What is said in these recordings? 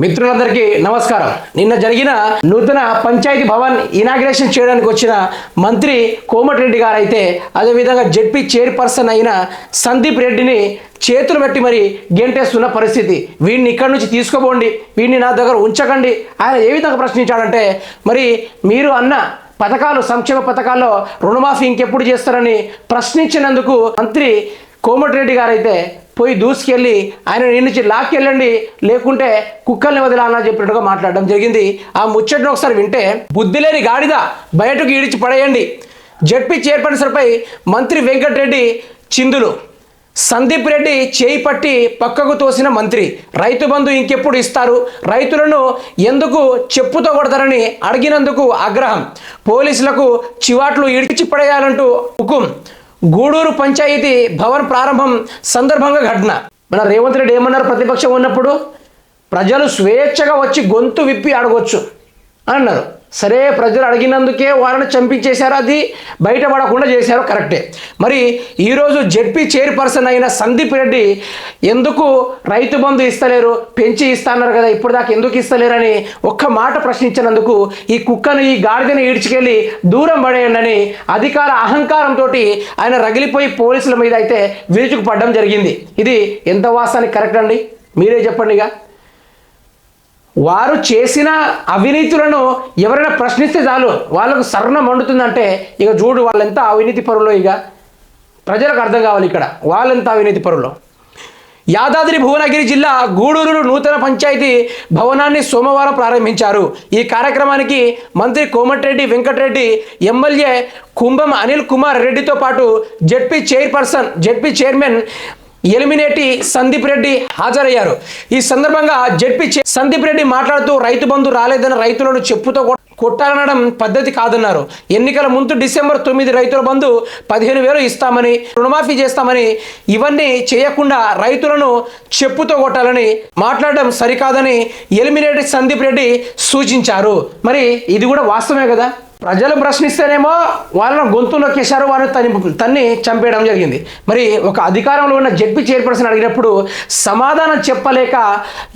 మిత్రులందరికీ నమస్కారం. నిన్న జరిగిన నూతన పంచాయతీ భవన్ ఇనాగ్రేషన్ చేయడానికి వచ్చిన మంత్రి కోమటిరెడ్డి గారు అయితే అదేవిధంగా జెడ్పీ చైర్పర్సన్ అయిన సందీప్ రెడ్డిని చేతులు పెట్టి మరి గెంటేస్తున్న పరిస్థితి. వీడిని ఇక్కడి నుంచి తీసుకోబోండి, వీడిని నా దగ్గర ఉంచకండి. ఆయన ఏ విధంగా ప్రశ్నించాడంటే, మరి మీరు అన్న పథకాలు, సంక్షేమ పథకాల్లో రుణమాఫీ ఇంకెప్పుడు చేస్తారని ప్రశ్నించినందుకు మంత్రి కోమటిరెడ్డి గారు అయితే పోయి దూసుకెళ్ళి ఆయన నుంచి లాక్కెళ్ళండి, లేకుంటే కుక్కల్ని వదిలాలని చెప్పినట్టుగా మాట్లాడడం జరిగింది. ఆ ముచ్చటను ఒకసారి వింటే, బుద్ధి లేని గాడిద బయటకు ఈడిచి పడేయండి. జెడ్పీ చైర్పర్సన్పై మంత్రి వెంకటరెడ్డి చిందులు. సందీప్ రెడ్డి చేయి పట్టి పక్కకు తోసిన మంత్రి. రైతు బంధు ఇంకెప్పుడు ఇస్తారు, రైతులను ఎందుకు చెప్పుతో కొడతారని అడిగినందుకు ఆగ్రహం. పోలీసులకు చివాట్లు ఈడ్చి పడేయాలంటూ హుకుం. గూడూరు పంచాయతీ భవన్ ప్రారంభం సందర్భంగా ఘటన. మన రేవంత్ రెడ్డి ఏమన్నారు, ప్రతిపక్షం ఉన్నప్పుడు ప్రజలు స్వేచ్ఛగా వచ్చి గొంతు విప్పి అడగొచ్చు అన్నారు. సరే, ప్రజలు అడిగినందుకే వారిని చంపించేశారు, అది బయటపడకుండా చేశారు, కరెక్టే. మరి ఈరోజు జెడ్పీ చైర్పర్సన్ అయిన సందీప్ రెడ్డి ఎందుకు రైతు బంధు ఇస్తలేరు, పెంచి ఇస్తాన్నారు కదా, ఇప్పుడు దాకా ఎందుకు ఇస్తలేరని ఒక్క మాట ప్రశ్నించినందుకు ఈ కుక్కను, ఈ గాడిదను ఈడ్చుకెళ్ళి దూరం పడేయండి అధికార అహంకారంతో ఆయన రగిలిపోయి పోలీసుల మీద అయితే విరుచుకుపడడం జరిగింది. ఇది ఎంత వాస్తవానికి కరెక్ట్ అండి? మీరే చెప్పండి. ఇక వారు చేసిన అవినీతులను ఎవరైనా ప్రశ్నిస్తే చాలు వాళ్ళకు సర్ణం మండుతుందంటే, ఇక చూడు వాళ్ళెంత అవినీతి పరులో. ఇక ప్రజలకు అర్థం కావాలి ఇక్కడ వాళ్ళెంత అవినీతి పరులో. యాదాద్రి భువనగిరి జిల్లా గూడూరు నూతన పంచాయతీ భవనాన్ని సోమవారం ప్రారంభించారు. ఈ కార్యక్రమానికి మంత్రి కోమటిరెడ్డి వెంకటరెడ్డి, ఎమ్మెల్యే కుంభం అనిల్ కుమార్ రెడ్డితో పాటు జెడ్పీ చైర్మన్ ఎలిమినేటి సందీప్ రెడ్డి హాజరయ్యారు. ఈ సందర్భంగా జెడ్పీ సందీప్ రెడ్డి మాట్లాడుతూ, రైతు బంధు రాలేదని రైతులను చెప్పుతో కొట్టాలనడం పద్ధతి కాదన్నారు. ఎన్నికల ముందు డిసెంబర్ 9 రైతుల బంధు 15,000 ఇస్తామని, రుణమాఫీ చేస్తామని, ఇవన్నీ చేయకుండా రైతులను చెప్పుతో కొట్టాలని మాట్లాడడం సరికాదని ఎలిమినేటి సందీప్ రెడ్డి సూచించారు. మరి ఇది కూడా వాస్తవమే కదా. ప్రజలు ప్రశ్నిస్తేనేమో వాళ్ళను గొంతు నొక్కేశారు, వాళ్ళని తన్ని చంపేయడం జరిగింది. మరి ఒక అధికారంలో ఉన్న జెడ్పీ చైర్పర్సన్ అడిగినప్పుడు సమాధానం చెప్పలేక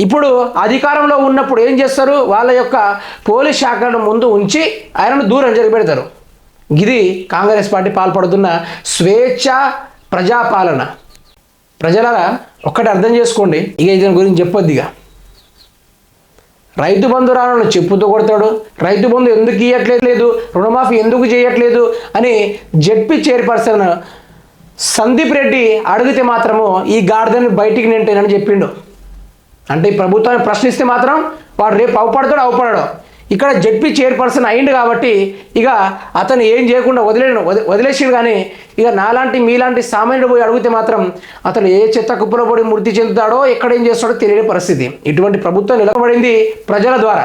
ఇప్పుడు అధికారంలో ఉన్నప్పుడు ఏం చేస్తారు, వాళ్ళ యొక్క పోలీస్ శాఖలను ముందు ఉంచి ఆయనను దూరం జరిపెడతారు. ఇది కాంగ్రెస్ పార్టీ పాల్పడుతున్న స్వేచ్ఛ ప్రజాపాలన. ప్రజలారా ఒక్కటి అర్థం చేసుకోండి, ఇక దీని గురించి చెప్పొద్దిగా. రైతు బంధు రాను చెప్పుతూ కొడతాడు, రైతు బంధు ఎందుకు ఇవ్వట్లేదు, రుణమాఫీ ఎందుకు చేయట్లేదు అని జెడ్పీ చైర్పర్సన్ సందీప్ రెడ్డి అడిగితే మాత్రము ఈ గాడిదని బయటికి నెంటేనని చెప్పిండు. అంటే ఈ ప్రభుత్వాన్ని ప్రశ్నిస్తే మాత్రం వాడు రేపు అవపడతాడు. ఇక్కడ జెడ్పీ చైర్పర్సన్ అయిండు కాబట్టి ఇక అతను ఏం చేయకుండా వదిలేసాడు. కానీ ఇక నాలాంటి మీలాంటి సామాన్యుడు పోయి అడిగితే మాత్రం అతను ఏ చెత్త కుప్పలో పడి మృతి చెందుతాడో, ఎక్కడ ఏం చేస్తాడో తెలియని పరిస్థితి. ఇటువంటి ప్రభుత్వం నిలబడింది ప్రజల ద్వారా.